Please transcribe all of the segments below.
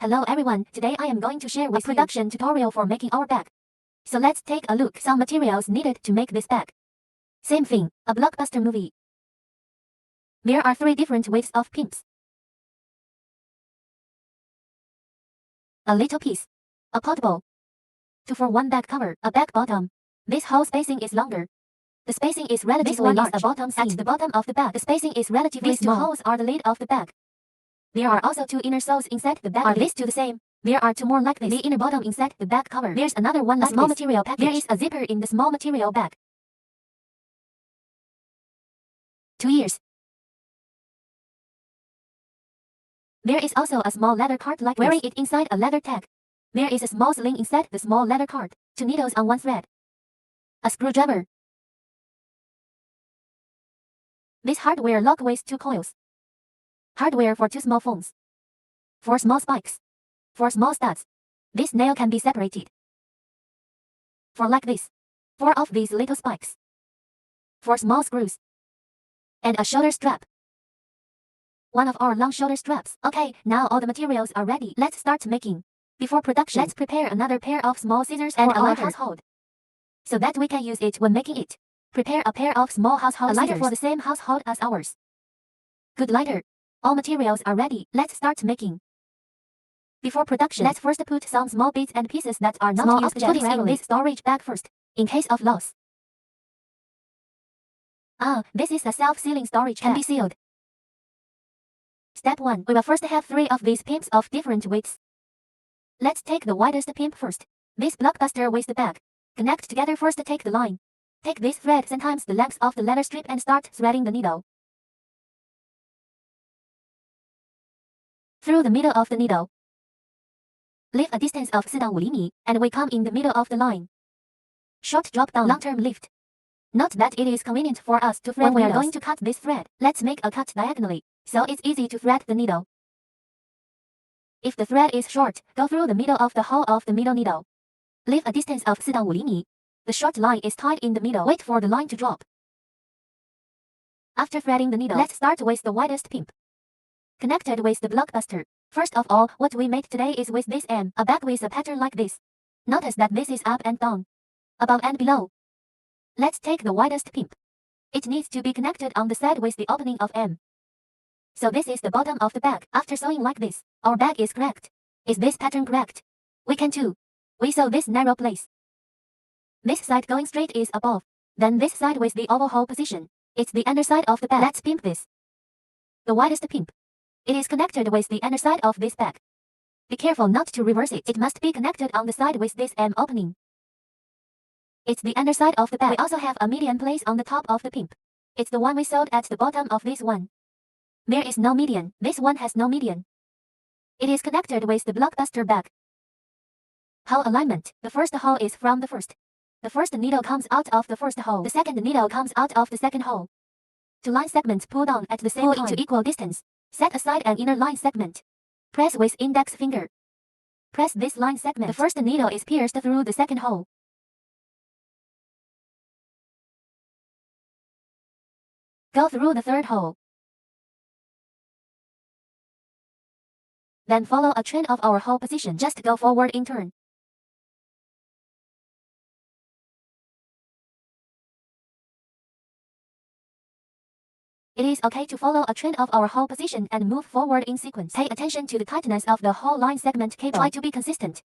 Hello everyone, today I am going to share with production tutorial for making our bag. So let's take a look. Some materials needed to make this bag. Same thing, a blockbuster movie. There are 3 different widths of pins. A little piece. A portable. 2 for 1 bag cover, a bag bottom. This whole spacing is longer. The spacing is relatively large. Is a bottom seam. At the bottom of the bag, the spacing is relatively small. These 2 holes are the lid of the bag. There are also 2 inner soles inside the bag. Are these 2 the same? There are 2 more like this. The inner bottom inside the bag cover. There's another one like a small material package. There is a zipper in the small material bag. 2 ears. There is also a small leather card like wearing it inside a leather tag. There is a small sling inside the small leather card. 2 needles on 1 thread. A screwdriver. This hardware lock with 2 coils. Hardware for 2 small phones. 4 small spikes. 4 small studs. This nail can be separated. 4 like this. 4 of these little spikes. 4 small screws. And a shoulder strap. 1 of our long shoulder straps. Okay, now all the materials are ready. Let's start making. Before production, let's prepare another pair of small scissors and a lighter household, so that we can use it when making it. Prepare a pair of small household scissors for the same household as ours. Good lighter. All materials are ready. Let's start making. Before production, let's first put some small bits and pieces that are not used in this storage bag first, in case of loss. This is a self-sealing storage bag. Can be sealed. Step 1. We will first have 3 of these pins of different widths. Let's take the widest pin first. This blockbuster with the bag. Connect together first. Take the line. Take this thread 10 times the length of the leather strip and start threading the needle. Through the middle of the needle. Leave a distance of 4 to 5 厘米, and we come in the middle of the line. Short drop down, long-term lift. Note that it is convenient for us to thread when we are going to cut this thread. Let's make a cut diagonally, so it's easy to thread the needle. If the thread is short, go through the middle of the hole of the middle needle. Leave a distance of 4 to 5 厘米. The short line is tied in the middle. Wait for the line to drop. After threading the needle, let's start with the widest pin. Connected with the blockbuster. First of all, what we made today is with this M, a bag with a pattern like this. Notice that this is up and down, above and below. Let's take the widest pin. It needs to be connected on the side with the opening of M. So this is the bottom of the bag. After sewing like this, our bag is correct. Is this pattern correct? We can too. We sew this narrow place. This side going straight is above. Then this side with the oval hole position. It's the underside of the bag. Let's pimp this. The widest pimp. It is connected with the underside of this bag. Be careful not to reverse it. It must be connected on the side with this M opening. It's the underside of the bag. We also have a median place on the top of the pimp. It's the one we sewed at the bottom of this one. There is no median. This one has no median. It is connected with the blockbuster bag. Hole alignment. The first hole is from the first. The first needle comes out of the first hole. The second needle comes out of the second hole. 2 line segments pulled on at the same time into equal distance. Set aside an inner line segment. Press with index finger. Press this line segment. The first needle is pierced through the second hole. Go through the third hole. Then follow a trend of our hole position. Just go forward in turn. It is okay to follow a trend of our hole position and move forward in sequence. Pay attention to the tightness of the hole line segment cable. Try to be consistent.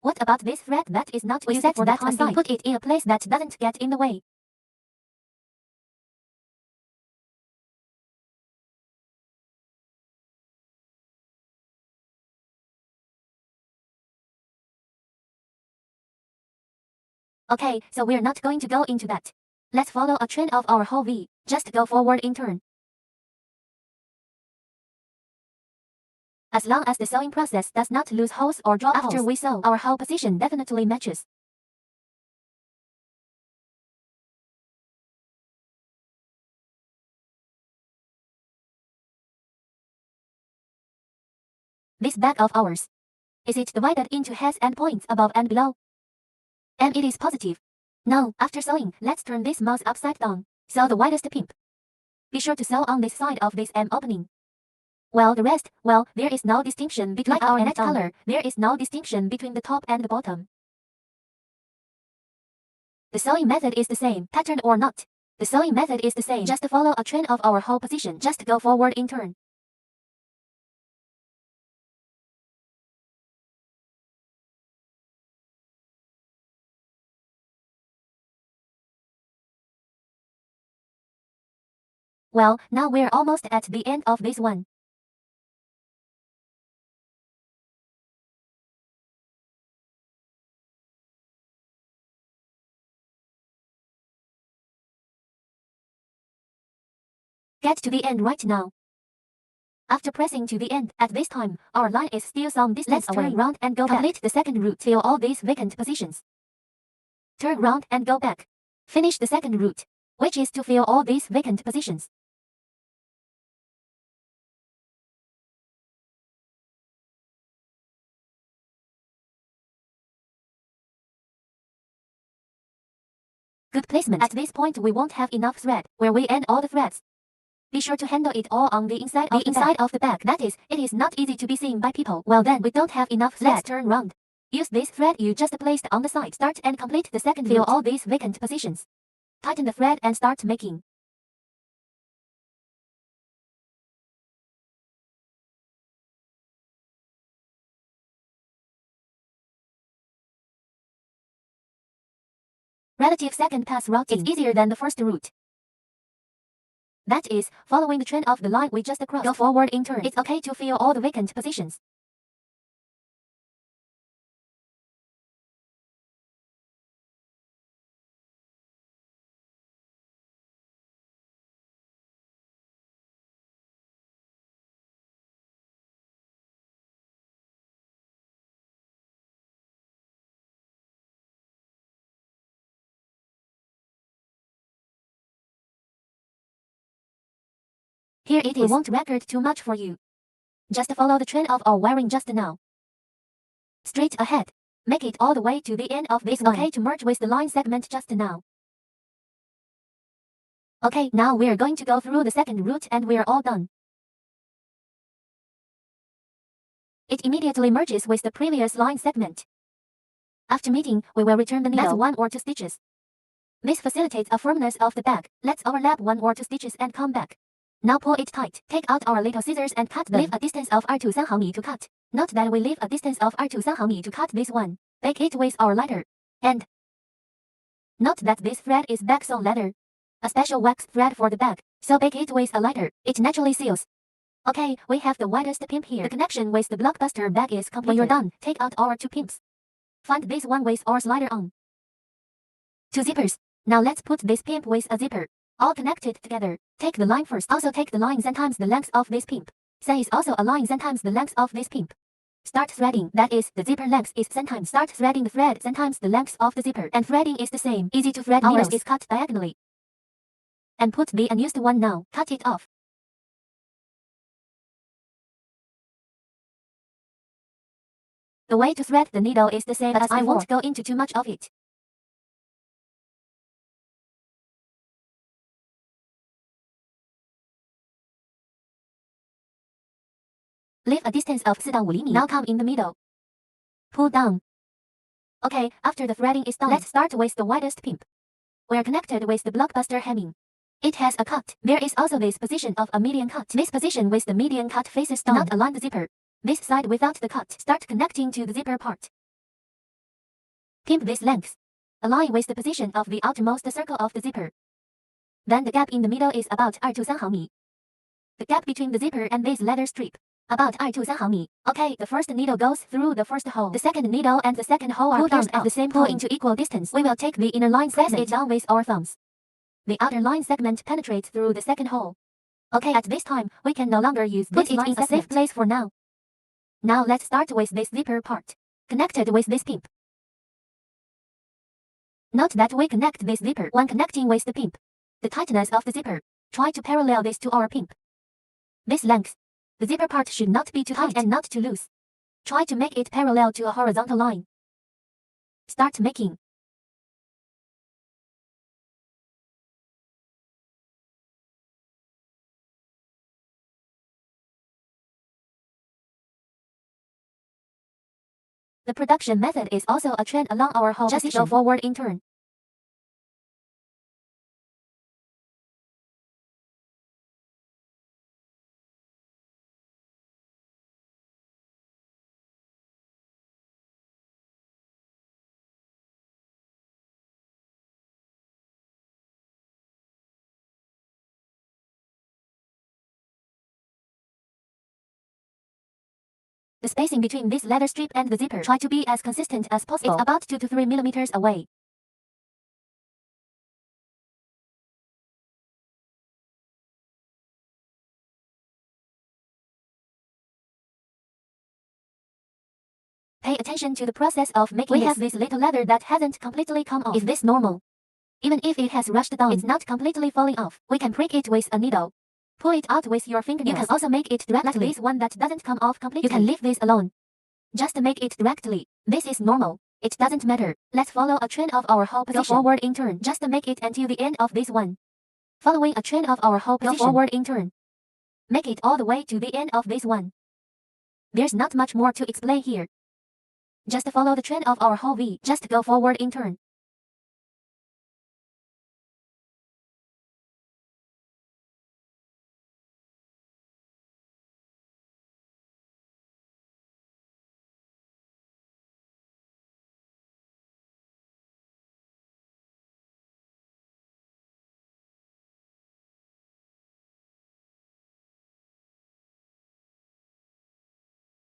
What about this thread that is not used for that aside? Put it in a place that doesn't get in the way. Okay, so we're not going to go into that. Let's follow a trend of our hole V. Just go forward in turn. As long as the sewing process does not lose holes or drop after we sew, our hole position definitely matches. This bag of ours. Is it divided into heads and points above and below? And it is positive. Now, after sewing, let's turn this mouse upside down. Sew the widest pin. Be sure to sew on this side of this M opening. Well, the rest, well, there is no distinction between like our net color. There is no distinction between the top and the bottom. The sewing method is the same, pattern or not. The sewing method is the same. Just follow a trend of our whole position. Just go forward in turn. Well, now we're almost at the end of this one. Get to the end right now. After pressing to the end, at this time, our line is still some distance away. Let's turn round and go back. Complete the second route. Fill all these vacant positions. Turn round and go back. Finish the second route, which is to fill all these vacant positions. Good placement. At this point, we won't have enough thread, where we end all the threads. Be sure to handle it all on the inside of the bag. That is, it is not easy to be seen by people. Well then, we don't have enough thread. Let's turn round. Use this thread you just placed on the side. Start and complete the second route. Fill all these vacant positions. Tighten the thread and start making. Relative second pass routing. It's easier than the first route. That is, following the trend of the line we just crossed. Go forward in turn. It's okay to fill all the vacant positions. Here it is. We won't record too much for you. Just follow the trend of our wiring just now. Straight ahead. Make it all the way to the end of this line. It's okay to merge with the line segment just now. Okay, now we're going to go through the second route and we're all done. It immediately merges with the previous line segment. After meeting, we will return the needle. That's 1 or 2 stitches. This facilitates a firmness of the bag. Let's overlap 1 or 2 stitches and come back. Now pull it tight. Take out our little scissors and cut them. Leave a distance of 2 3 毫米 to cut. Note that we leave a distance of 2 3毫米 to cut this one. Bake it with our lighter. And note that this thread is bag sewn leather. A special wax thread for the bag, so bake it with a lighter. It naturally seals. Okay, we have the widest pimp here. The connection with the blockbuster bag is complete. When you're done, take out our 2 pimps. Find this one with our slider on. 2 zippers. Now let's put this pimp with a zipper. All connected together. Take the line first. Also take the line 3 times the length of this pimp. Then is also a line 3 times the length of this pimp. Start threading. That is, the zipper length is 3 times. Start threading the thread 3 times the length of the zipper. And threading is the same. Easy to thread. Ours is cut diagonally. And put the unused one now. Cut it off. The way to thread the needle is the same but as I won't go into too much of it. Leave a distance of 4 到5厘米. Now come in the middle. Pull down. Okay, after the threading is done, let's start with the widest pimp. We're connected with the blockbuster hemming. It has a cut. There is also this position of a median cut. This position with the median cut faces down. Not align the zipper. This side without the cut. Start connecting to the zipper part. Pimp this length. Align with the position of the outermost circle of the zipper. Then the gap in the middle is about 2 to 3毫米. The gap between the zipper and this leather strip. About 2 to 3毫米. Okay, the first needle goes through the first hole. The second needle and the second hole are pierced at the same point. Pull into equal distance. We will take the inner line segment. Press it down with our thumbs. The outer line segment penetrates through the second hole. Okay, at this time, we can no longer use this line segment. Put it in a safe place for now. Now let's start with this zipper part. Connected with this pimp. Note that we connect this zipper when connecting with the pimp. The tightness of the zipper. Try to parallel this to our pimp. This length. The zipper part should not be too tight and not too loose. Try to make it parallel to a horizontal line. Start making. The production method is also a trend along our whole position. Just go forward in turn. The spacing between this leather strip and the zipper try to be as consistent as possible. It's about 2 to 3 millimeters away. Pay attention to the process of making this. We have this little leather that hasn't completely come off. Is this normal? Even if it has rushed down, it's not completely falling off. We can prick it with a needle. Pull it out with your fingernails. You can also make it directly. Like this one that doesn't come off completely. You can leave this alone. Just make it directly. This is normal. It doesn't matter. Let's follow a trend of our whole position. Go forward in turn. Just make it until the end of this one. Following a trend of our whole position. Go forward in turn. Make it all the way to the end of this one. There's not much more to explain here. Just follow the trend of our whole V. Just go forward in turn.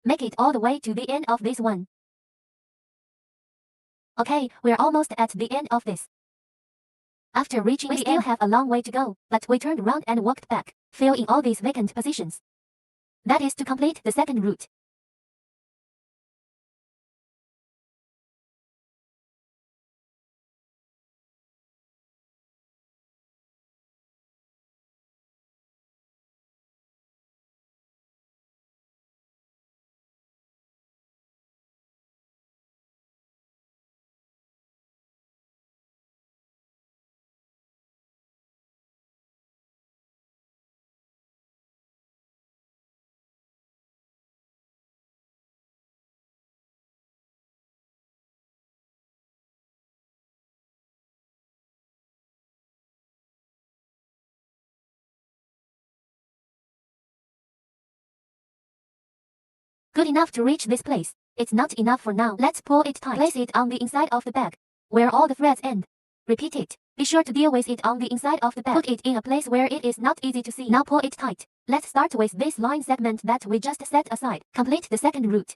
Make it all the way to the end of this one. Okay, we're almost at the end of this. After reaching the end, we still have a long way to go, but we turned around and walked back. Fill in all these vacant positions. That is to complete the second route. Good enough to reach this place. It's not enough for now. Let's pull it tight. Place it on the inside of the bag, where all the threads end. Repeat it. Be sure to deal with it on the inside of the bag. Put it in a place where it is not easy to see. Now pull it tight. Let's start with this line segment that we just set aside. Complete the second route.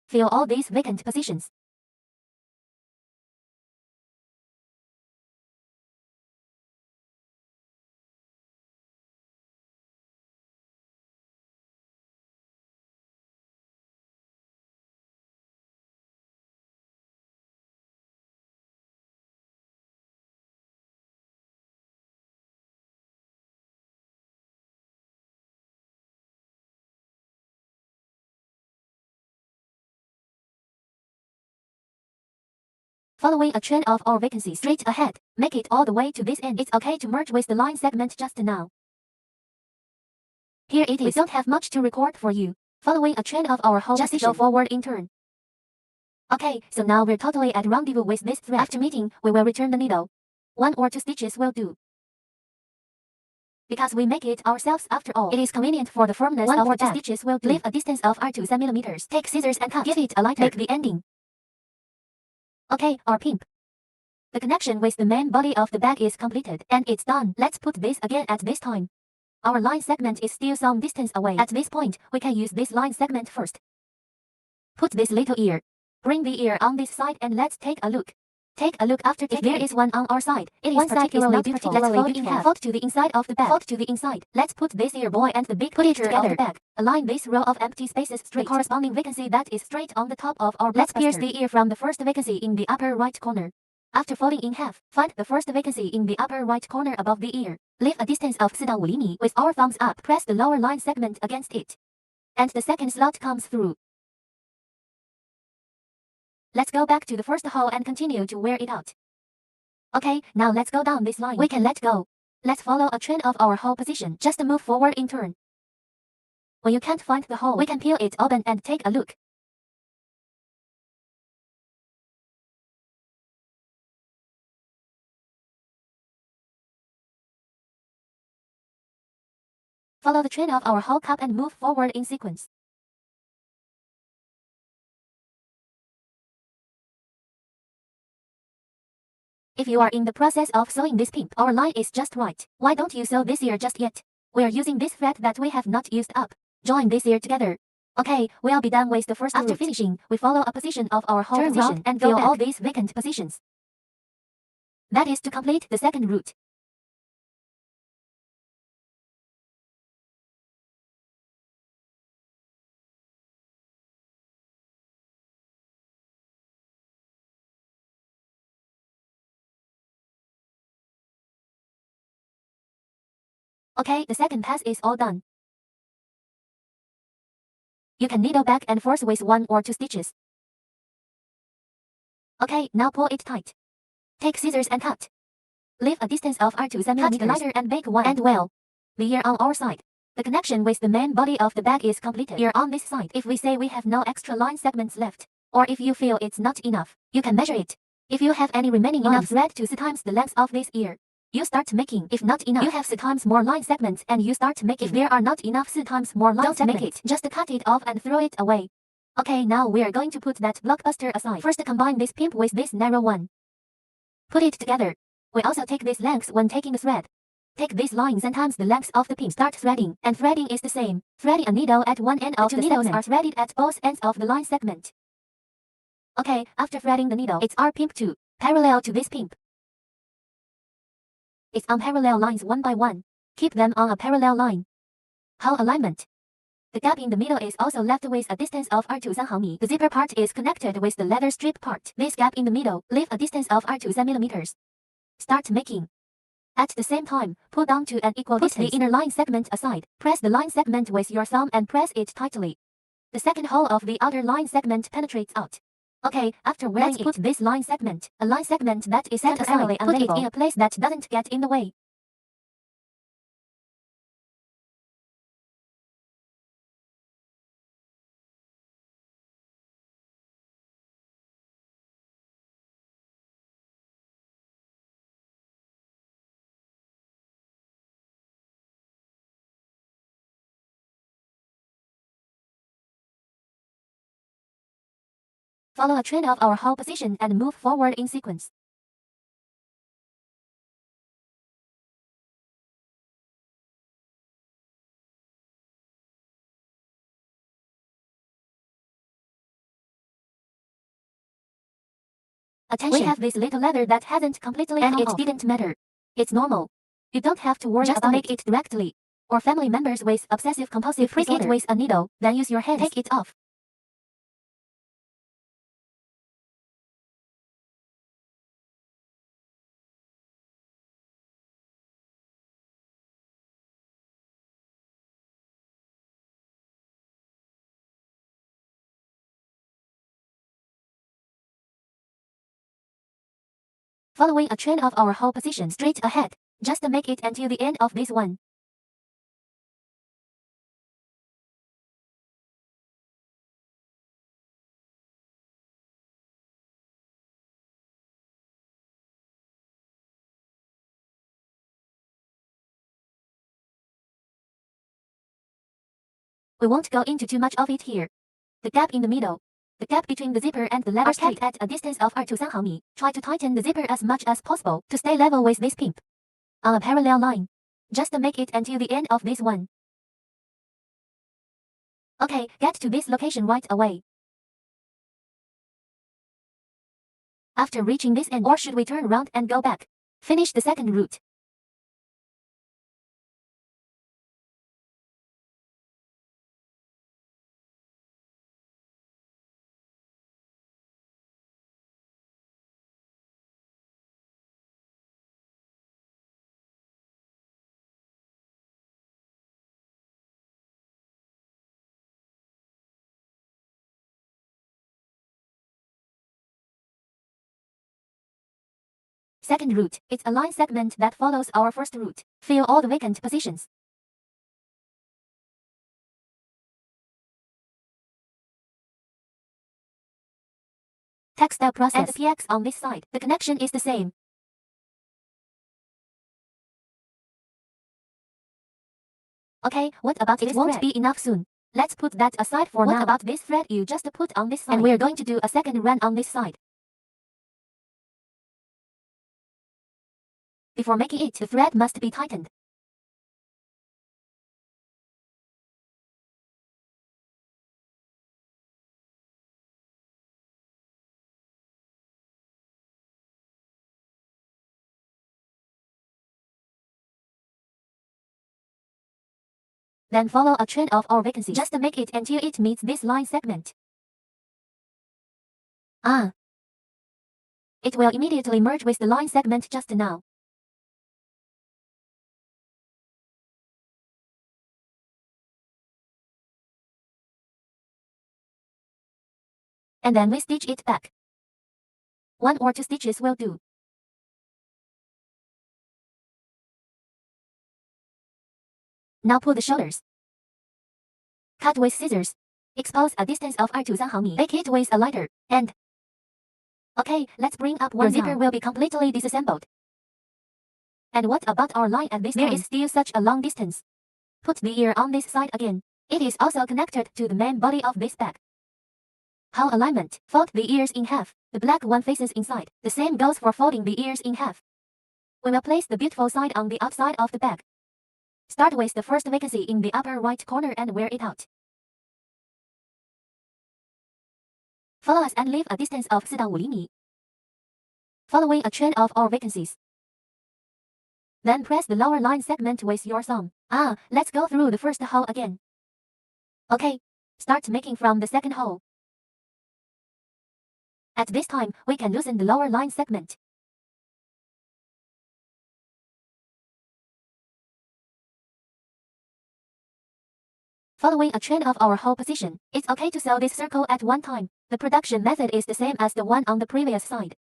Fill all these vacant positions. Following a trend of our vacancy straight ahead, make it all the way to this end. It's okay to merge with the line segment just now. Here it is. We don't have much to record for you. Following a trend of our whole just position. Go forward in turn. Okay, so now we're totally at rendezvous with this thread. After meeting, we will return the needle. 1 or 2 stitches will do. Because we make it ourselves after all, it is convenient for the firmness 1 or 2 stitches will do. Leave a distance of 2 centimeters. Take scissors and cut. Give it a lighter. Make the ending. Okay, our pimp. The connection with the main body of the bag is completed, and it's done. Let's put this again at this time. Our line segment is still some distance away. At this point, we can use this line segment first. Put this little ear. Bring the ear on this side and let's take a look. Take a look after taking. If there is one on our side, it is particularly beautiful. Let's fold in half. Fold to the inside of the bag. Fold to the inside. Let's put this ear boy and the big picture together. Of the bag. Align this row of empty spaces straight. The corresponding vacancy that is straight on the top of our block. Let's pierce the ear from the first vacancy in the upper right corner. After folding in half, find the first vacancy in the upper right corner above the ear. Leave a distance of 4 to 5 厘米. With our thumbs up, press the lower line segment against it. And the second slot comes through. Let's go back to the first hole and continue to wear it out. Okay, now let's go down this line. We can let go. Let's follow a trend of our hole position. Just move forward in turn. When you can't find the hole, we can peel it open and take a look. Follow the trend of our hole cup and move forward in sequence. If you are in the process of sewing this pimp, our line is just right. Why don't you sew this ear just yet? We are using this thread that we have not used up. Join this ear together. Okay, we'll be done with the first After finishing, we follow a position of our hole position and fill all these vacant positions. That is to complete the second route. Okay, the second pass is all done. You can needle back and forth with 1 or 2 stitches. Okay, now pull it tight. Take scissors and cut. Leave a distance of R2 cm. Cut the lighter and bake one end well. The ear on our side. The connection with the main body of the bag is completed. Ear on this side. If we say we have no extra line segments left, or if you feel it's not enough, you can measure it. If you have any remaining enough thread to 6 times the length of this ear, you start making. If not enough, you have 6 times more line segments and you start making. If there are not enough 6 times more line segments, make it. Just cut it off and throw it away. Okay, now we are going to put that blockbuster aside. First combine this pimp with this narrow one. Put it together. We also take this length when taking the thread. Take this line 10 times the length of the pimp. Start threading, and threading is the same. Threading a needle at one end of the needles are threaded at both ends of the line segment. Okay, after threading the needle, it's our pimp 2, parallel to this pimp. It's on parallel lines one by one. Keep them on a parallel line. Hole alignment. The gap in the middle is also left with a distance of R2 3 毫米. The zipper part is connected with the leather strip part. This gap in the middle, leave a distance of R2 3 millimeters. Start making. At the same time, pull down to an equal distance. Put the inner line segment aside. Press the line segment with your thumb and press it tightly. The second hole of the outer line segment penetrates out. Okay, after wearing let's put this line segment, a line segment that is set aside, put it in a place that doesn't get in the way. Follow a trend of our hole position and move forward in sequence. Attention! We have this little leather that hasn't completely and it didn't matter. It's normal. You don't have to worry just about make it directly. Or family members with obsessive compulsive prick it with a needle, then use your hands. Take it off. Following a trend of our hole position straight ahead. Just make it until the end of this one. We won't go into too much of it here. The gap in the middle. The gap between the zipper and the leather strip at a distance of R2 3 毫米. Try to tighten the zipper as much as possible to stay level with this pimp. On a parallel line. Just make it until the end of this one. Okay, get to this location right away. After reaching this end, or should we turn around and go back? Finish the second route. Second route, it's a line segment that follows our first route. Fill all the vacant positions. Textile process. And the PX on this side. The connection is the same. Okay, what about it won't be enough soon. Let's put that aside for now. What about this thread you just put on this side? And we're going to do a second run on this side. Before making it, the thread must be tightened. Then follow a trend of our vacancy. Just make it until it meets this line segment. It will immediately merge with the line segment just now. And then we stitch it back. 1 or 2 stitches will do. Now pull the shoulders. Cut with scissors. Expose a distance of 2 to 3 毫米. Make it with a lighter. And okay, let's bring up one. Your zipper will be completely disassembled. And what about our line at this time? There is still such a long distance. Put the ear on this side again. It is also connected to the main body of this bag. How alignment? Fold the ears in half. The black one faces inside. The same goes for folding the ears in half. We will place the beautiful side on the outside of the bag. Start with the first vacancy in the upper right corner and wear it out. Follow us and leave a distance of 4到5厘米. Following a chain of our vacancies. Then press the lower line segment with your thumb. Let's go through the first hole again. Okay, start making from the second hole. At this time, we can loosen the lower line segment. Following a chain of our hole position, it's okay to sew this circle at one time. The production method is the same as the one on the previous side.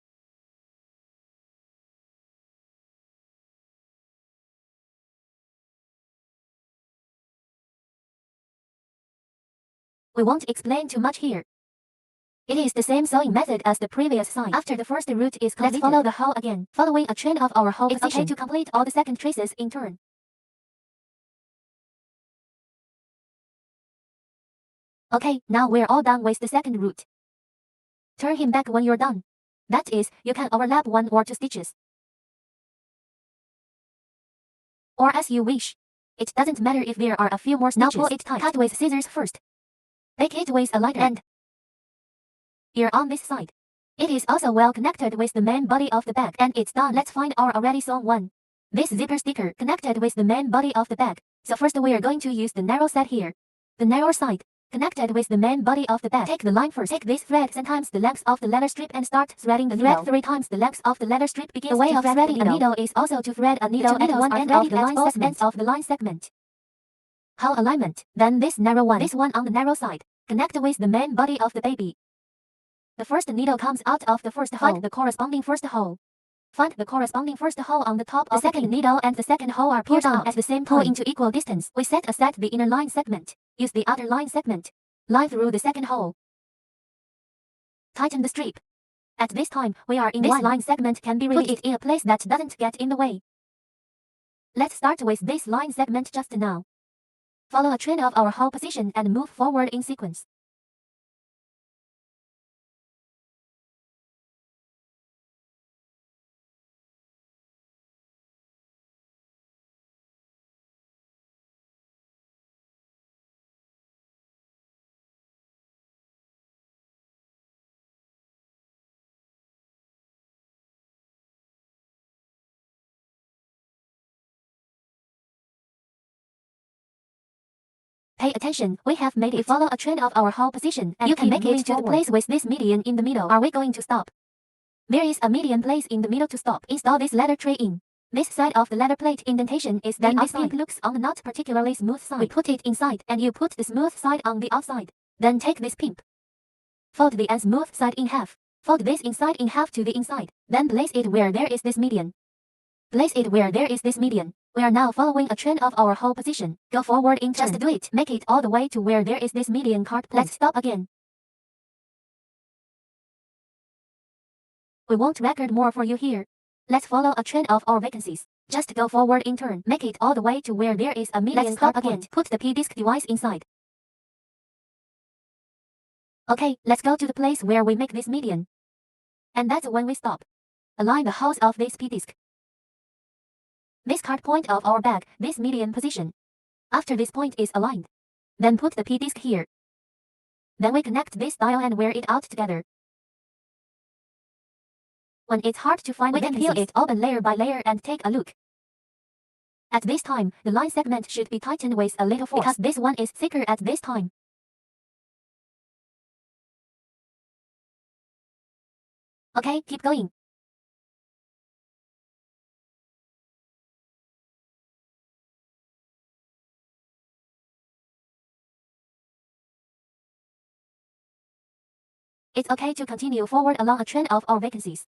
We won't explain too much here. It is the same sewing method as the previous side. After the first root is completed, let's follow the hole again. Following a chain of our hole position, it's okay to complete all the second traces in turn. Okay, now we're all done with the second root. Turn him back when you're done. That is, you can overlap 1 or 2 stitches. Or as you wish. It doesn't matter if there are a few more stitches. Now pull it tight. Cut with scissors first. Make it with a lighter end. Ear on this side. It is also well connected with the main body of the bag. And it's done. Let's find our already sewn one. This zipper sticker connected with the main body of the bag. So first we are going to use the narrow side here. The narrow side connected with the main body of the bag. Take the line first. Take this thread 10 times the length of the leather strip and start threading the thread 3 times the length of the leather strip. Begins the way of threading a needle is also to thread a needle at one end of the line segment. How alignment? Then this narrow one. This one on the narrow side. Connect with the main body of the baby. The first needle comes out of the first hole. Find the corresponding first hole. Find the corresponding first hole on the top of the second needle and the second hole are pulled out at the same time. Pull into equal distance. We set aside the inner line segment. Use the outer line segment. Line through the second hole. Tighten the strip. At this time, we are in this line segment can be released. Put it in a place that doesn't get in the way. Let's start with this line segment just now. Follow a trend of our hole position and move forward in sequence. Pay attention, we have made it. Follow a trend of our hole position and you can make it to the place with this median in the middle. Are we going to stop? There is a median place in the middle to stop. Install this leather tray in. This side of the leather plate indentation is then this pink looks on the not particularly smooth side. We put it inside and you put the smooth side on the outside. Then take this pimp. Fold the unsmooth side in half. Fold this inside in half to the inside. Then place it where there is this median. Place it where there is this median. We are now following a trend of our hole position. Go forward in turn. Just do it. Make it all the way to where there is this median card plate. Let's stop again. We won't record more for you here. Let's follow a trend of our vacancies. Just go forward in turn. Make it all the way to where there is a median. Let's stop again. Put the P-disc device inside. Okay, let's go to the place where we make this median. And that's when we stop. Align the holes of this P-disc. This card point of our bag, this median position. After this point is aligned, then put the P-disc here. Then we connect this dial and wear it out together. When it's hard to find, we can peel it open layer by layer and take a look. At this time, the line segment should be tightened with a little force because this one is thicker at this time. Okay, keep going. It's okay to continue forward along a trend of our vacancies.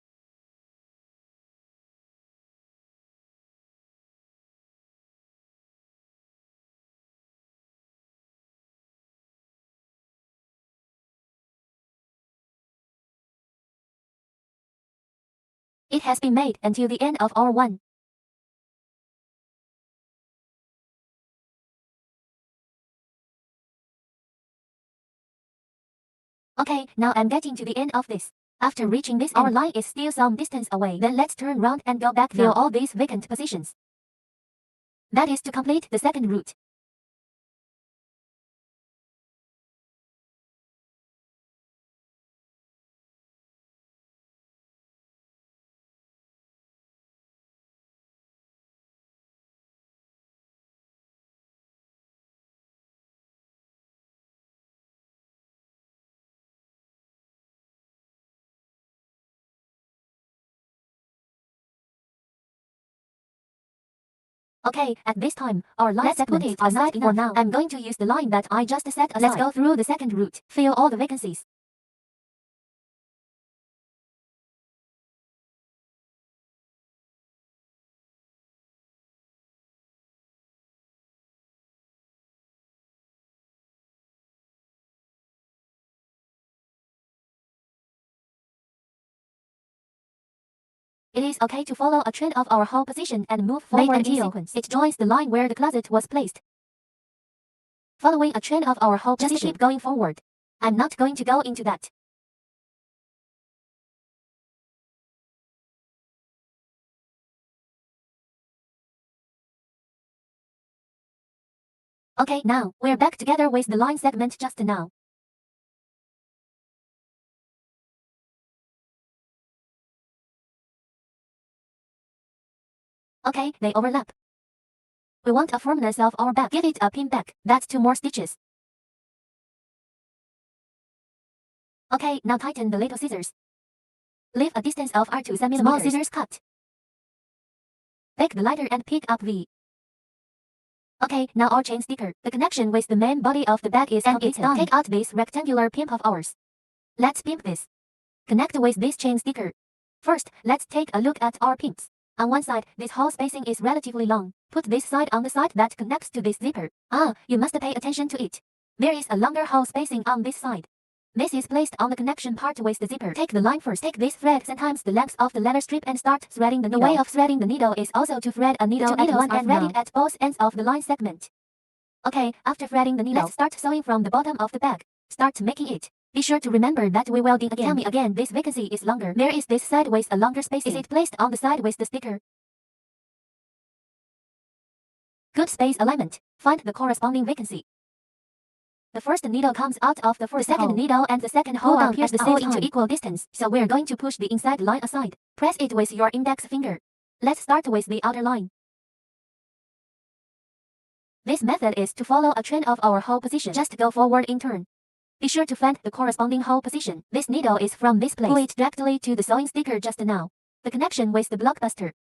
It has been made until the end of our one. Okay, now I'm getting to the end of this. After reaching this, our line is still some distance away. Then let's turn round and go back. Fill all these vacant positions. That is to complete the second route. Okay, at this time, our line segments are not enough for now. I'm going to use the line that I just set aside. Let's go through the second route. Fill all the vacancies. It is okay to follow a trend of our hole position and move forward until it joins the line where the closet was placed. Following a trend of our hole position, just keep going forward. I'm not going to go into that. Okay, now, we're back together with the line segment just now. Okay, they overlap. We want a firmness of our bag. Give it a pin back. That's 2 more stitches. Okay, now tighten the little scissors. Leave a distance of R2 cm. Small scissors cut. Take the lighter and pick up V. Okay, now our chain sticker. The connection with the main body of the bag is completed. It's done. Take out this rectangular pimp of ours. Let's pimp this. Connect with this chain sticker. First, let's take a look at our pimps. On one side, this hole spacing is relatively long. Put this side on the side that connects to this zipper. You must pay attention to it. There is a longer hole spacing on this side. This is placed on the connection part with the zipper. Take the line first. Take this thread 10 times the length of the leather strip and start threading the needle. The way of threading the needle is also to thread a needle at one and thread it at both ends of the line segment. Okay, after threading the needle, let's start sewing from the bottom of the bag. Start making it. Be sure to remember that we welding again. Tell me again, this vacancy is longer. There is this side with a longer spacing. Is it placed on the side with the sticker? Good space alignment. Find the corresponding vacancy. The first needle comes out of the first hole. The second needle and the second hole are pierced the same into equal distance. So we're going to push the inside line aside. Press it with your index finger. Let's start with the outer line. This method is to follow a trend of our hole position. Just go forward in turn. Be sure to find the corresponding hole position. This needle is from this place. Pull it directly to the sewing sticker just now. The connection with the blockbuster.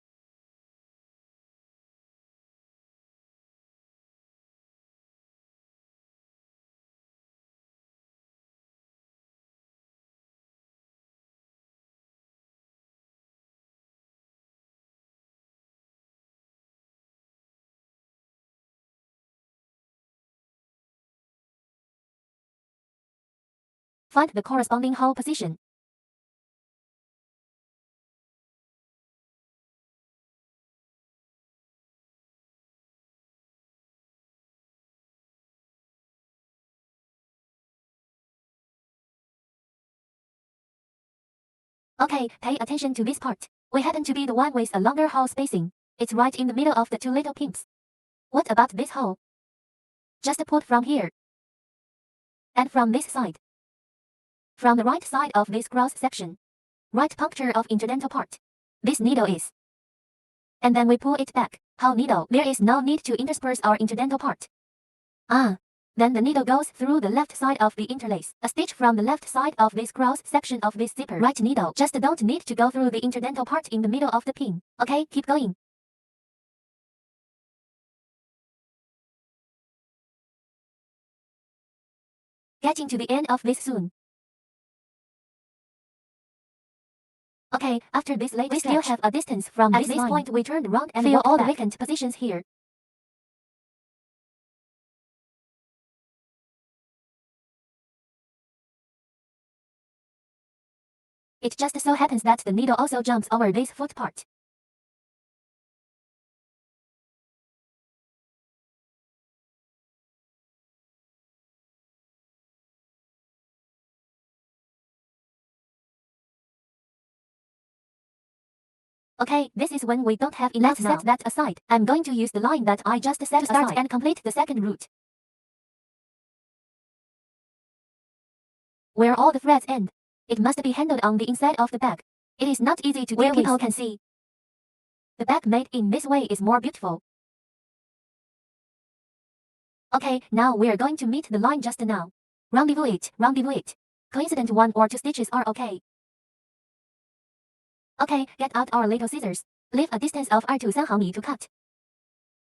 Find the corresponding hole position. Okay, pay attention to this part. We happen to be the one with a longer hole spacing. It's right in the middle of the two little pimps. What about this hole? Just put from here. And from this side. From the right side of this cross section. Right puncture of interdental part. This needle is. And then we pull it back. How needle? There is no need to intersperse our interdental part. Then the needle goes through the left side of the interlace. A stitch from the left side of this cross section of this zipper. Right needle. Just don't need to go through the interdental part in the middle of the pin. Okay, keep going. Getting to the end of this soon. Okay, after this late we still have a distance from this line. At this point we turned around and feel all the vacant positions here. It just so happens that the needle also jumps over this foot part. Okay, this is when we don't have enough. Let's set that aside. I'm going to use the line that I just set aside to start and complete the second route. Where all the threads end. It must be handled on the inside of the bag. It is not easy to deal with. People can see. The bag made in this way is more beautiful. Okay, now we're going to meet the line just now. Rendezvous it, rendezvous it. Coincident 1 or 2 stitches are okay. Okay, get out our little scissors. Leave a distance of 2 to 3 毫米 to cut.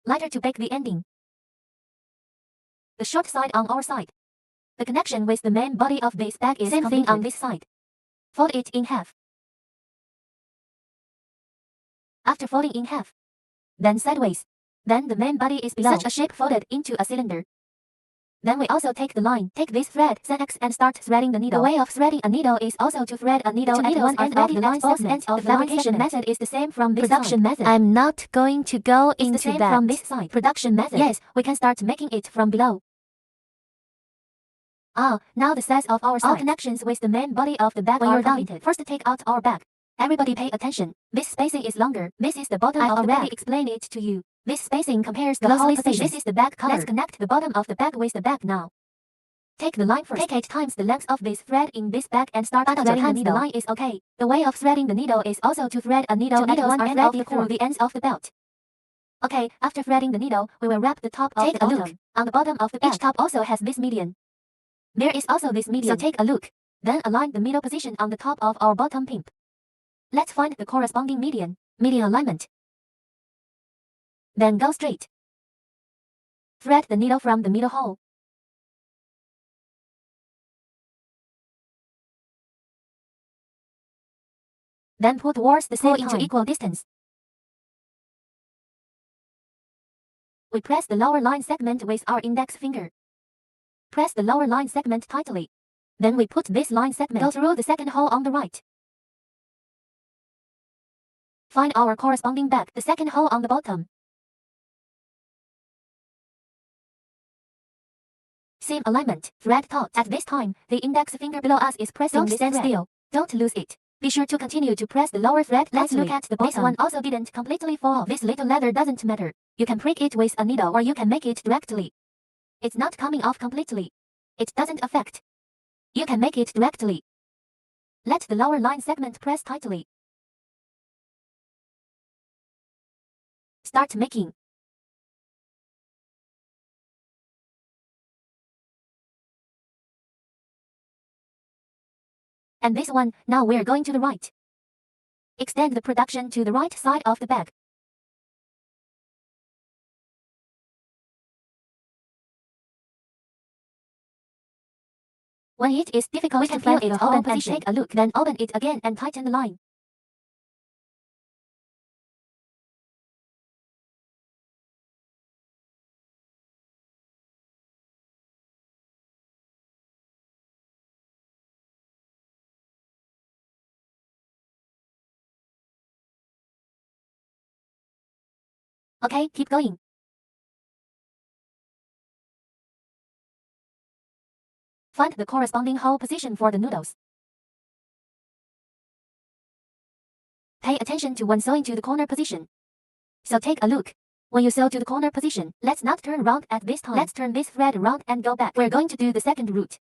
Lighter to bake the ending. The short side on our side. The connection with the main body of this bag is same thing on this side. Fold it in half. After folding in half, then sideways. Then the main body is below. Such a shape folded into a cylinder. Then we also take the line, take this thread, X, and start threading the needle. The way of threading a needle is also to thread a needle at one end of the line segment. The fabrication method is the same from this production method. I'm not going to go into that. It's the same from this side. Production method. Yes, we can start making it from below. Now the size of our side. All connections with the main body of the bag are completed. First take out our bag. Everybody pay attention. This spacing is longer. This is the bottom of the bag. I already explained it to you. This spacing compares the whole position. This is the bag color. Let's connect the bottom of the bag with the bag now. Take the line first. Take 8 times the length of this thread in this bag and start threading the needle. The line is okay. The way of threading the needle is also to thread a needle at one end of the cord through the ends of the belt. Okay, after threading the needle, we will wrap the top of the bottom. Take a look. On the bottom of the bag, each top also has this median. There is also this median. So take a look. Then align the middle position on the top of our bottom pimp. Let's find the corresponding median. Median alignment. Then go straight. Thread the needle from the middle hole. Then pull towards the same into equal distance. We press the lower line segment with our index finger. Press the lower line segment tightly. Then we put this line segment go through the second hole on the right. Find our corresponding bag, the second hole on the bottom. Same alignment, thread taut. At this time, the index finger below us is pressing this thread. Still. Don't lose it. Be sure to continue to press the lower thread. Let's look at the bottom. This one also didn't completely fall off. This little leather doesn't matter. You can prick it with a needle or you can make it directly. It's not coming off completely. It doesn't affect. You can make it directly. Let the lower line segment press tightly. Start making. And this one, now we're going to the right. Extend the production to the right side of the bag. When it is difficult to feel it open and take a look, then open it again and tighten the line. Okay, keep going. Find the corresponding hole position for the noodles. Pay attention to when sewing to the corner position. So take a look. When you sew to the corner position, let's not turn round at this time. Let's turn this thread around and go back. We're going to do the second route.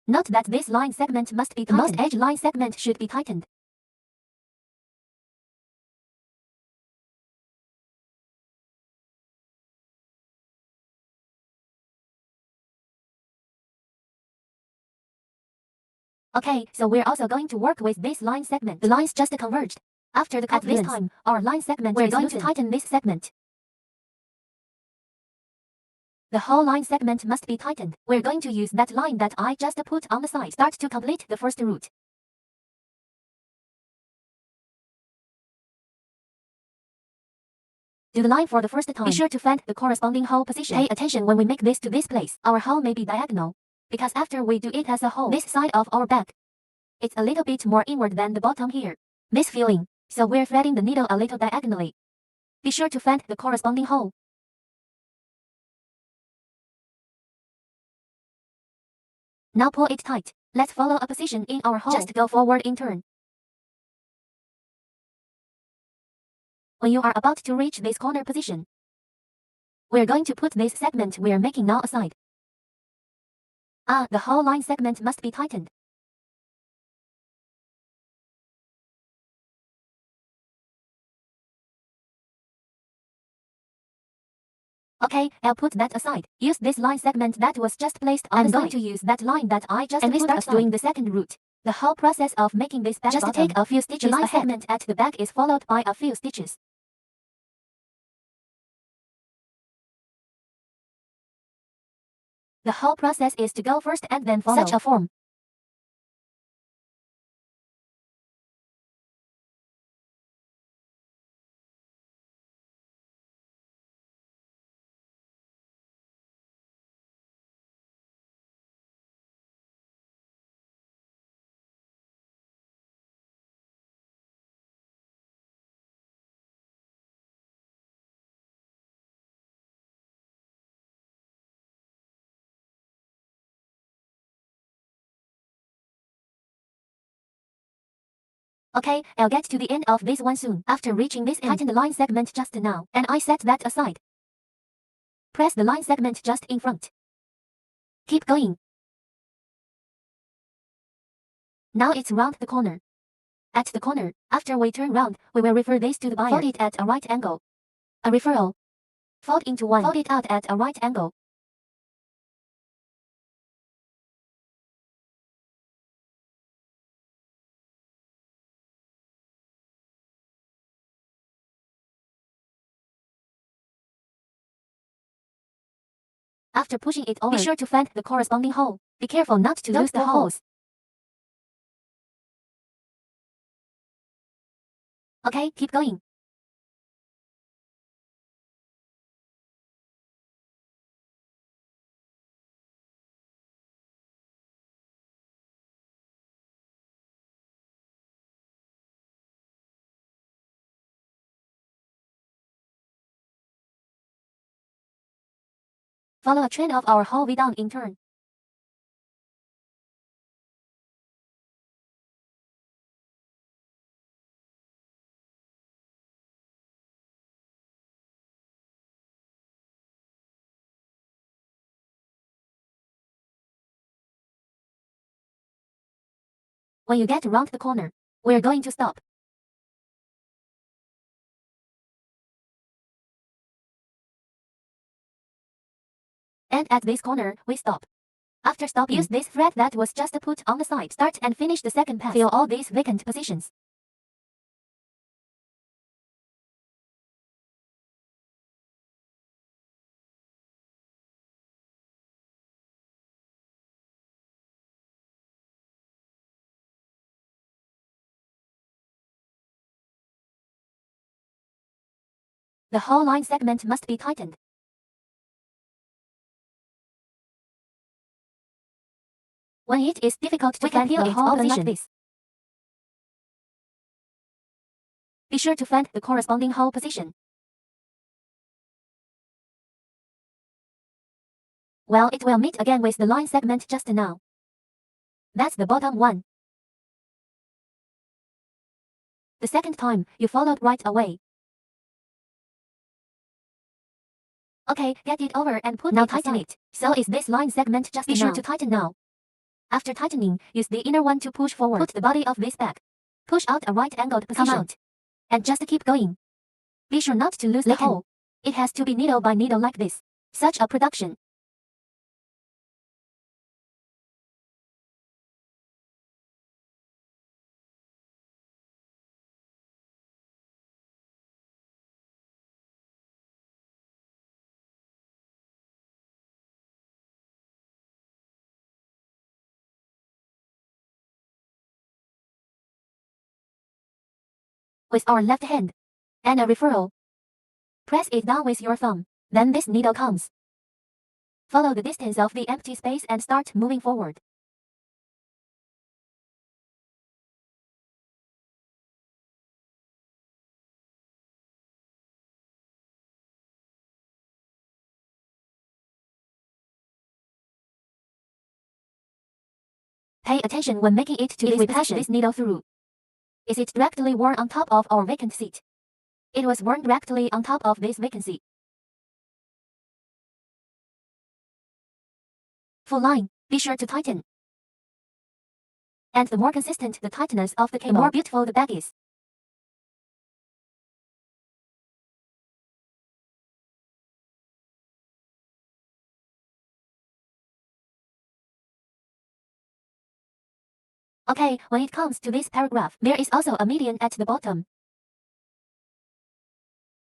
Note that this line segment must be tightened. The most edge line segment should be tightened. Okay, so we're also going to work with this line segment. The lines just converged. After the confluence, at this time, our line segment we're going to tighten this segment. The whole line segment must be tightened. We're going to use that line that I just put on the side. Start to complete the first route. Do the line for the first time. Be sure to find the corresponding hole position. Pay attention when we make this to this place. Our hole may be diagonal, because after we do it as a whole, this side of our bag, it's a little bit more inward than the bottom here. This feeling, so we're threading the needle a little diagonally. Be sure to find the corresponding hole. Now pull it tight. Let's follow a position in our hole. Just go forward in turn. When you are about to reach this corner position, we're going to put this segment we're making now aside. The whole line segment must be tightened. Okay, I'll put that aside. Use this line segment that was just placed on the side. I'm going to use that line that I just put aside. And we start doing the second route. The whole process of making this bag just take a few stitches. The line segment at the back is followed by a few stitches. The whole process is to go first and then follow such a form. Okay, I'll get to the end of this one soon. After reaching this end, tighten the line segment just now, and I set that aside. Press the line segment just in front. Keep going. Now it's round the corner. At the corner, after we turn round, we will refer this to the buyer. Fold it at a right angle. A referral. Fold into one. Fold it out at a right angle. After pushing it over, be sure to find the corresponding hole. Be careful not to lose the holes. Okay, keep going. Follow a trend of our whole V down in turn. When you get around the corner, we're going to stop. And at this corner, we stop. After stopping, use this thread that was just put on the side. Start and finish the second pass. Fill all these vacant positions. The whole line segment must be tightened. When it is difficult to find the hole position like this, be sure to find the corresponding hole position. Well, it will meet again with the line segment just now. That's the bottom one. The second time, you followed right away. Okay, get it over and put it tighten it. So is this line segment just now. Be sure to tighten now. After tightening, use the inner one to push forward. Put the body of this back. Push out a right-angled position. Come out. And just keep going. Be sure not to lose the hole. It has to be needle by needle like this. Such a production. With our left hand. And a referral. Press it down with your thumb. Then this needle comes. Follow the distance of the empty space and start moving forward. Pay attention when making it to this position. This needle through. Is it directly worn on top of our vacant seat? It was worn directly on top of this vacancy. Full line. Be sure to tighten. And the more consistent the tightness of the cable, the more beautiful the bag is. Okay, when it comes to this paragraph, there is also a median at the bottom.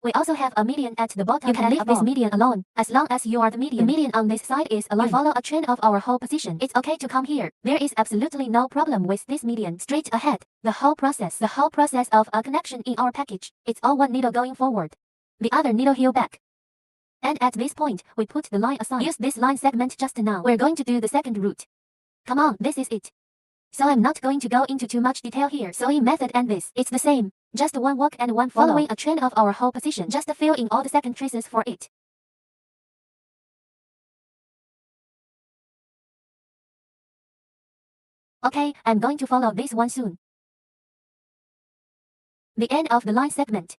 We also have a median at the bottom. You can leave this median alone, as long as you are the median. The median on this side is a line. You follow a trend of our hole position. It's okay to come here. There is absolutely no problem with this median. Straight ahead. The whole process of a connection in our package. It's all one needle going forward. The other needle heel back. And at this point, we put the line aside. Use this line segment just now. We're going to do the second route. Come on, this is it. So I'm not going to go into too much detail here. Sewing method and this, it's the same. Just one walk and one follow. Following a trend of our hole position. Just fill in all the second traces for it. Okay, I'm going to follow this one soon. The end of the line segment.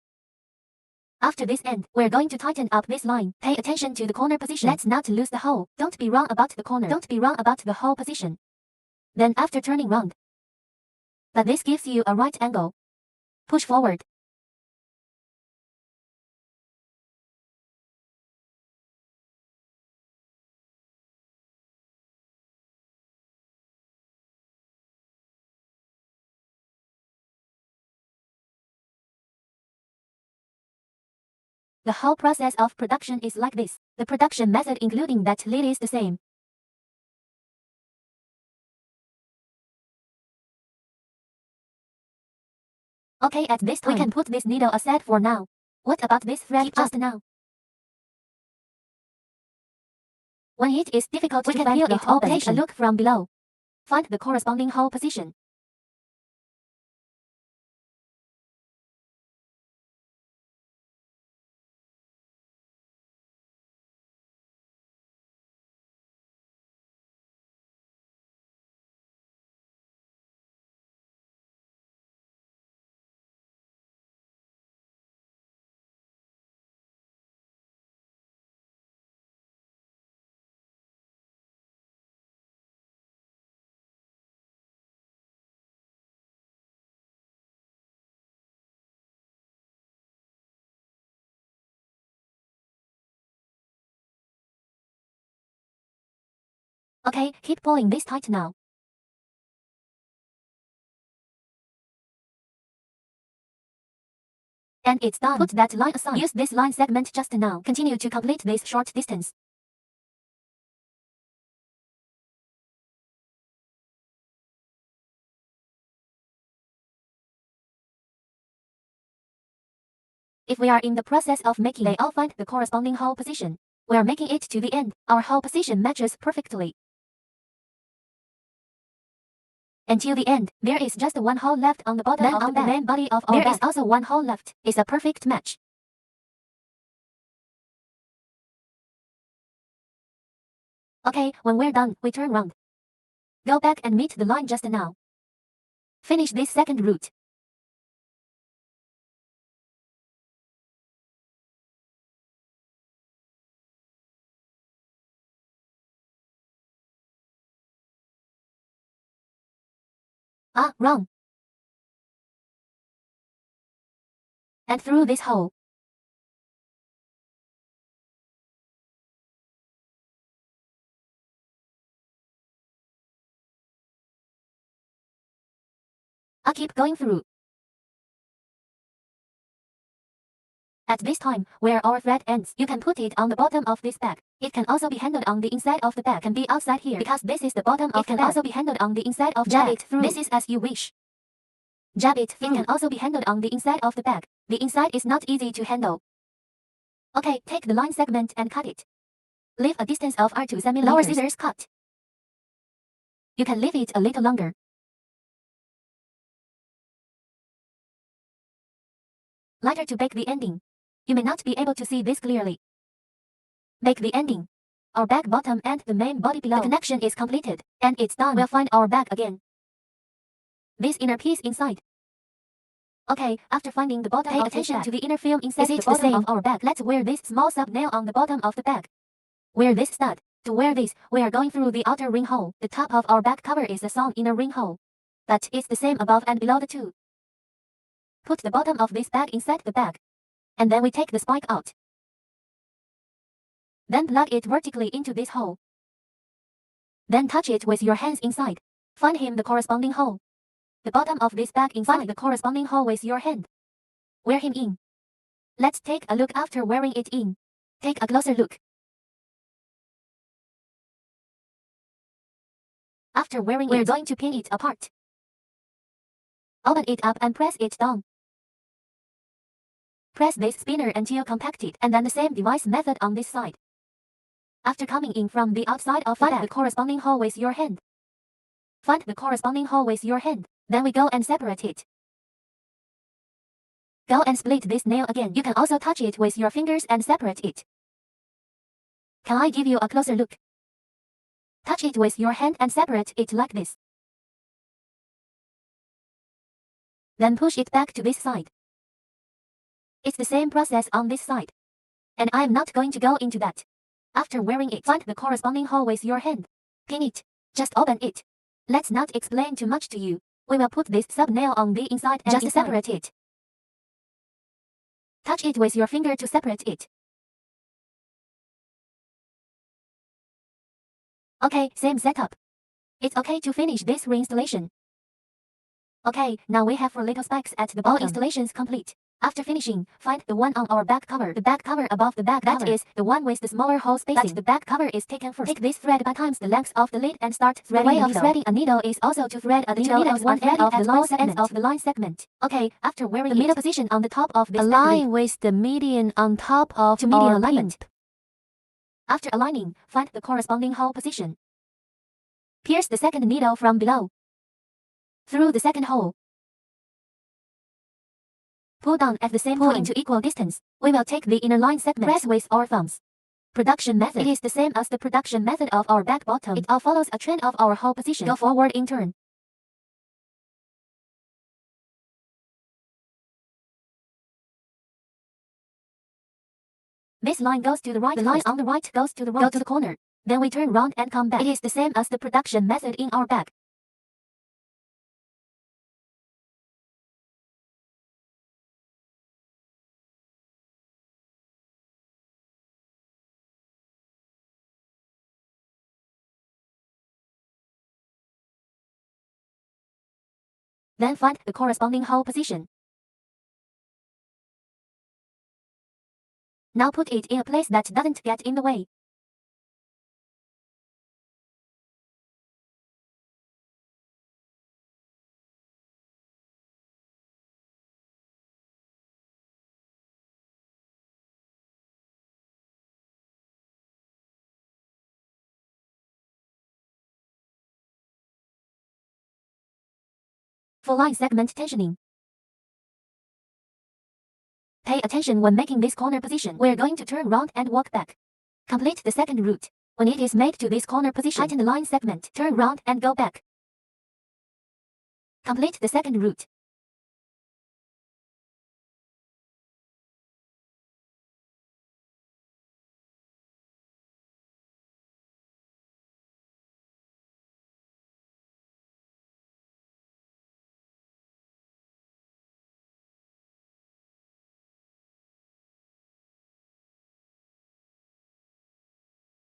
After this end, we're going to tighten up this line. Pay attention to the corner position. Let's not lose the hole. Don't be wrong about the corner. Don't be wrong about the hole position. Then after turning round. But this gives you a right angle. Push forward. The whole process of production is like this. The production method including that lead is the same. Okay, at this time, we can put this needle aside for now. What about this thread just now? When it is difficult to find the hole position, take a look from below. Find the corresponding hole position. Okay, keep pulling this tight now. And it's done. Put that line aside. Use this line segment just now. Continue to complete this short distance. If we are in the process of making, they all find the corresponding hole position. We are making it to the end. Our hole position matches perfectly. Until the end, there is just one hole left on the bottom of the main body of our bag. There is also one hole left. It's a perfect match. Okay, when we're done, we turn round. Go back and meet the line just now. Finish this second route. Ah, wrong. And through this hole. I'll keep going through. At this time, where our thread ends, you can put it on the bottom of this bag. It can also be handled on the inside of the bag. Can be outside here because this is the bottom of the bag. It can also be handled on the inside of the bag. Jab it through. This is as you wish. Jab it through. It can also be handled on the inside of the bag. The inside is not easy to handle. Okay, take the line segment and cut it. Leave a distance of R2 cm. Lower scissors cut. You can leave it a little longer. Lighter to bake the ending. You may not be able to see this clearly. Bake the ending. Our bag bottom and the main body below. The connection is completed, and it's done. We'll find our bag again. This inner piece inside. Okay, after finding the bottom, pay attention to the inner film inside the bottom of our bag. Let's wear this small sub nail on the bottom of the bag. Wear this stud. To wear this, we are going through the outer ring hole. The top of our bag cover is the sewn inner ring hole. But it's the same above and below the two. Put the bottom of this bag inside the bag. And then we take the spike out. Then plug it vertically into this hole. Then touch it with your hands inside. Find him the corresponding hole. The bottom of this bag inside. Find the corresponding hole with your hand. Wear him in. Let's take a look after wearing it in. Take a closer look. After wearing we're going to pin it apart. Open it up and press it down. Press this spinner until compacted, and then the same device method on this side. After coming in from the outside of the bag, find the corresponding hole with your hand. Find the corresponding hole with your hand. Then we go and separate it. Go and split this nail again. You can also touch it with your fingers and separate it. Can I give you a closer look? Touch it with your hand and separate it like this. Then push it back to this side. It's the same process on this side. And I'm not going to go into that. After wearing it, find the corresponding hole with your hand. Pin it. Just open it. Let's not explain too much to you. We will put this sub nail on the inside and just separate it. Touch it with your finger to separate it. Okay, same setup. It's okay to finish this reinstallation. Okay, now we have 4 little spikes at the bottom. All installations complete. After finishing, find the one on our back cover. The back cover above the back cover. That is the one with the smaller hole spacing. But the back cover is taken first. Take this thread by times the length of the lid and start threading. The way of threading a needle is also to thread a needle at one end of the line segment. Of the line segment. Okay, after wearing the middle position on the top of this align with the median on top of to median alignment. After aligning, find the corresponding hole position. Pierce the second needle from below. Through the second hole. Pull down at the same time into equal distance. We will take the inner line segment. Press with our thumbs. Production method. It is the same as the production method of our back bottom. It all follows a trend of our hole position. Go forward in turn. This line goes to the right. The line on the right goes to the right. Go to the corner. Then we turn round and come back. It is the same as the production method in our bag. Then find the corresponding hole position. Now put it in a place that doesn't get in the way. For line segment tensioning. Pay attention when making this corner position. We're going to turn round and walk back. Complete the second route. When it is made to this corner position, tighten the line segment, turn round and go back. Complete the second route.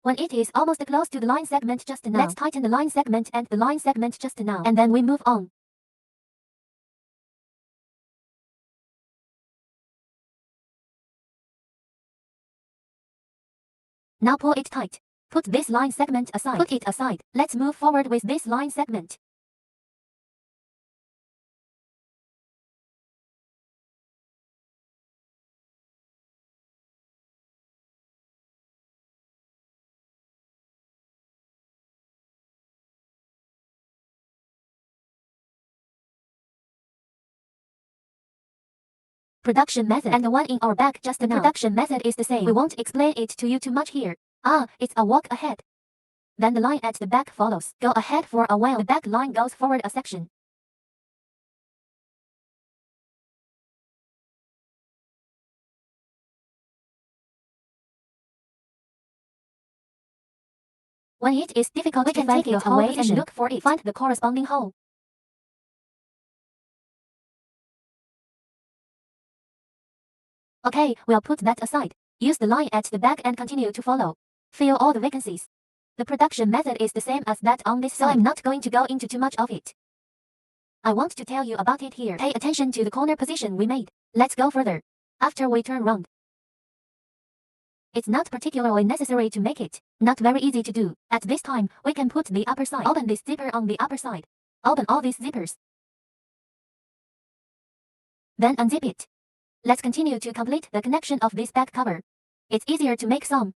When it is almost close to the line segment just now, let's tighten the line segment and the line segment just now, and then we move on. Now pull it tight. Put this line segment aside. Put it aside. Let's move forward with this line segment. Production method and the one in our bag just now. The production method is the same. We won't explain it to you too much here. It's a walk ahead. Then the line at the back follows. Go ahead for a while. The back line goes forward a section. When it is difficult to find it away and look for it, find the corresponding hole. Okay, we'll put that aside. Use the line at the back and continue to follow. Fill all the vacancies. The production method is the same as that on this side, so I'm not going to go into too much of it. I want to tell you about it here. Pay attention to the corner position we made. Let's go further. After we turn round. It's not particularly necessary to make it. Not very easy to do. At this time, we can put the upper side. Open this zipper on the upper side. Open all these zippers. Then unzip it. Let's continue to complete the connection of this back cover. It's easier to make some.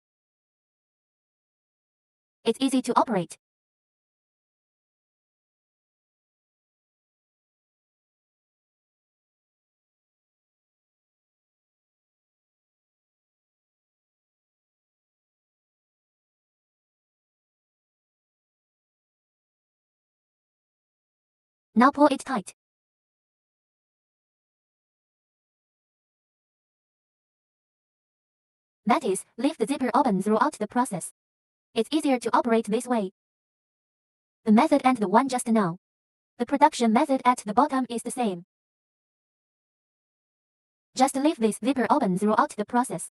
It's easy to operate. Now pull it tight. That is, leave the zipper open throughout the process. It's easier to operate this way. The method and the one just now. The production method at the bottom is the same. Just leave this zipper open throughout the process.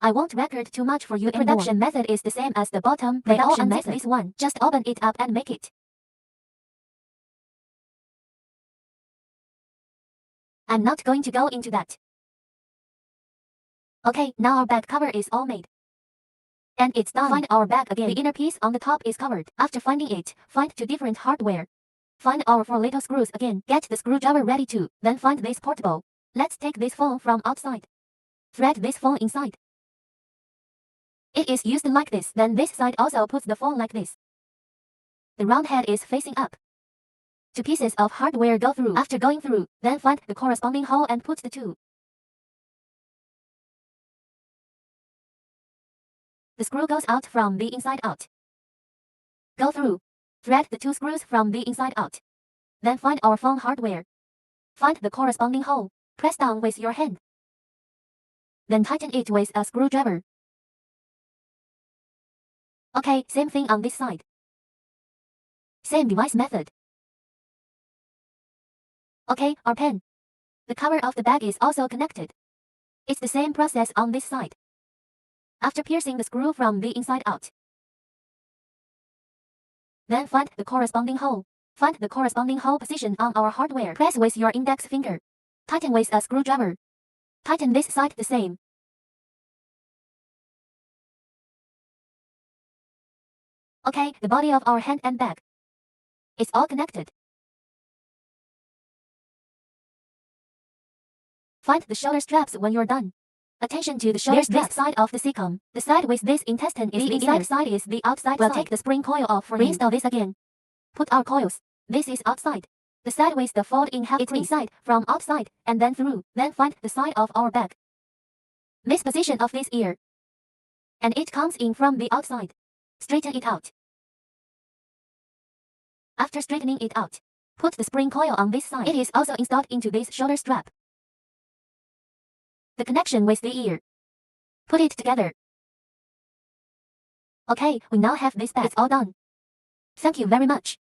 I won't record too much for you. The production method is the same as the bottom. They all unzip this one. Just open it up and make it. I'm not going to go into that. Okay, now our back cover is all made. And it's done. Find our bag again. The inner piece on the top is covered. After finding it, find two different hardware. Find our 4 little screws again. Get the screwdriver ready too. Then find this portable. Let's take this phone from outside. Thread this phone inside. It is used like this. Then this side also puts the phone like this. The round head is facing up. 2 pieces of hardware go through. After going through, then find the corresponding hole and put the 2. The screw goes out from the inside out. Go through. Thread the 2 screws from the inside out. Then find our phone hardware. Find the corresponding hole. Press down with your hand. Then tighten it with a screwdriver. Okay, same thing on this side. Same device method. Okay, our pen. The cover of the bag is also connected. It's the same process on this side. After piercing the screw from the inside out. Then find the corresponding hole. Find the corresponding hole position on our hardware. Press with your index finger. Tighten with a screwdriver. Tighten this side the same. Okay, the body of our hand and bag. It's all connected. Find the shoulder straps when you're done. Attention to the shoulder strap. This side of the C-com. The side with this intestine is the inside side is the outside side. We'll take the spring coil off for reinstall this again. Put our coils. This is outside. The side with the fold in half it's inside, from outside, and then through. Then find the side of our bag. This position of this ear. And it comes in from the outside. Straighten it out. After straightening it out, put the spring coil on this side. It is also installed into this shoulder strap. The connection with the ear. Put it together. Okay, we now have this bag. It's all done. Thank you very much.